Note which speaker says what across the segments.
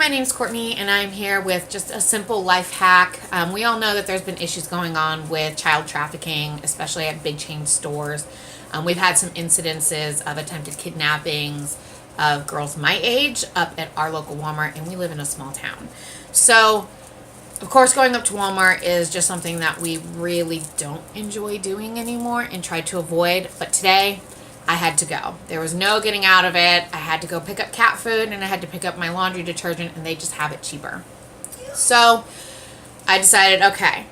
Speaker 1: my name's Courtney, and I'm here with just a simple life hack. We all know that there's been issues going on with child trafficking, especially at big chain stores. We've had some incidences of attempted kidnappings of girls my age up at our local Walmart, and we live in a small town. So, of course, going up to Walmart is just something that we really don't enjoy doing anymore and try to avoid. But today, I had to go. There was no getting out of it. I had to go pick up cat food, and I had to pick up my laundry detergent, and they just have it cheaper. So I decided, okay,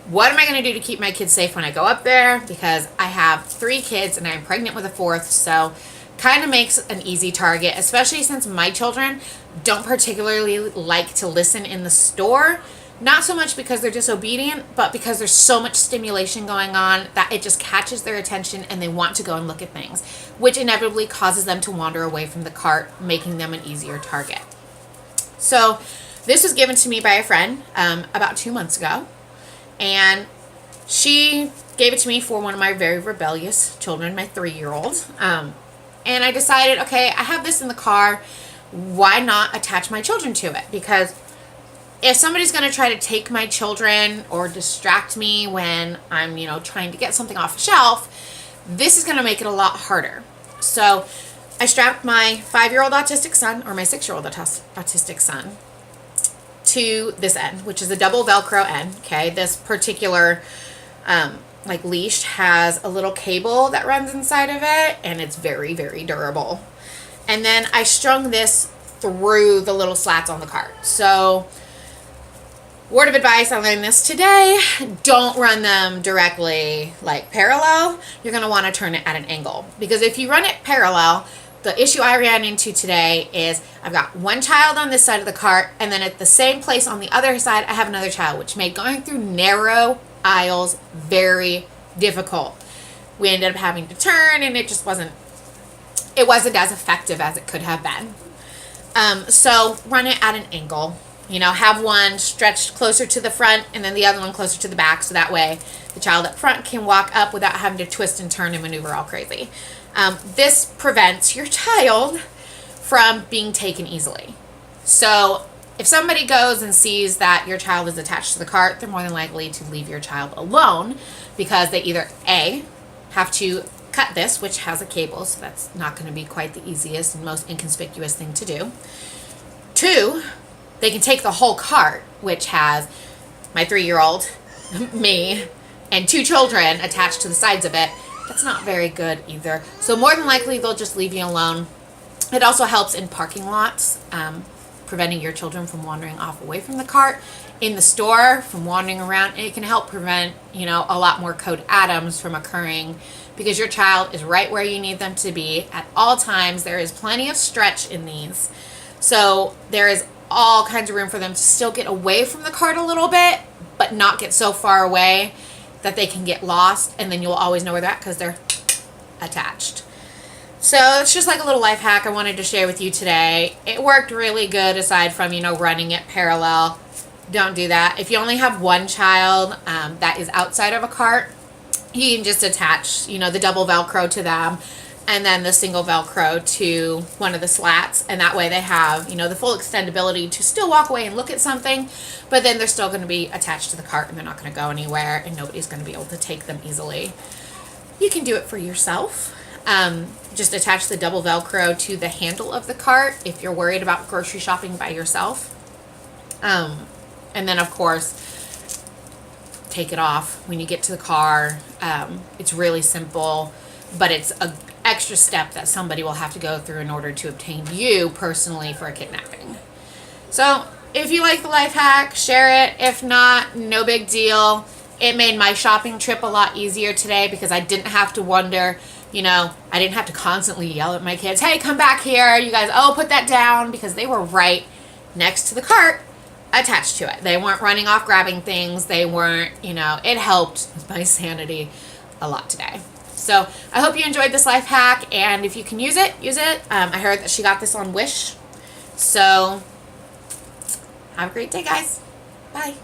Speaker 1: what am I going to do to keep my kids safe when I go up there? Because I have 3 kids, and I'm pregnant with a 4th, so kind of makes an easy target, especially since my children don't particularly like to listen in the store. Not so much because they're disobedient, but because there's so much stimulation going on that it just catches their attention and they want to go and look at things, which inevitably causes them to wander away from the cart, making them an easier target. So this was given to me by a friend about 2 months ago, and she gave it to me for one of my very rebellious children, my 3-year-old. And I decided, okay, I have this in the car. Why not attach my children to it? Because if somebody's going to try to take my children or distract me when I'm, trying to get something off a shelf, this is going to make it a lot harder. So I strapped my 5-year-old autistic son, or my 6-year-old autistic son, to this end, which is a double Velcro end. Okay, this particular leash has a little cable that runs inside of it, and it's very, very durable. And then I strung this through the little slats on the cart. So word of advice, I learned this today, don't run them directly parallel. You're going to want to turn it at an angle, because if you run it parallel, the issue I ran into today is I've got one child on this side of the cart, and then at the same place on the other side I have another child, which made going through narrow aisles very difficult. We ended up having to turn, and it wasn't as effective as it could have been. So run it at an angle. Have one stretched closer to the front and then the other one closer to the back, so that way the child up front can walk up without having to twist and turn and maneuver all crazy. This prevents your child from being taken easily. So if somebody goes and sees that your child is attached to the cart, they're more than likely to leave your child alone, because they either A, have to cut this, which has a cable, so that's not going to be quite the easiest and most inconspicuous thing to do. 2, they can take the whole cart, which has my 3-year-old, me, and 2 children attached to the sides of it. That's not very good either. So more than likely, they'll just leave you alone. It also helps in parking lots, preventing your children from wandering off away from the cart. In the store, from wandering around. And it can help prevent, a lot more code atoms from occurring, because your child is right where you need them to be at all times. There is plenty of stretch in these. So there is all kinds of room for them to still get away from the cart a little bit, but not get so far away that they can get lost, and then you'll always know where they're at because they're attached. So it's just like a little life hack I wanted to share with you today. It worked really good, aside from, running it parallel. Don't do that. If you only have one child that is outside of a cart, you can just attach, the double Velcro to them, and then the single Velcro to one of the slats, and that way they have, the full extendability to still walk away and look at something, but then they're still going to be attached to the cart, and they're not going to go anywhere, and nobody's going to be able to take them easily. You can do it for yourself. Just attach the double Velcro to the handle of the cart if you're worried about grocery shopping by yourself. And then, of course, take it off when you get to the car. It's really simple, but it's an extra step that somebody will have to go through in order to obtain you personally for a kidnapping. So if you like the life hack, share it. If not, no big deal. It made my shopping trip a lot easier today, because I didn't have to wonder, I didn't have to constantly yell at my kids, hey, come back here, you guys, put that down, because they were right next to the cart, attached to it. They weren't running off grabbing things. They weren't, it helped with my sanity a lot today. So I hope you enjoyed this life hack, and if you can use it, use it. I heard that she got this on Wish. So have a great day, guys. Bye.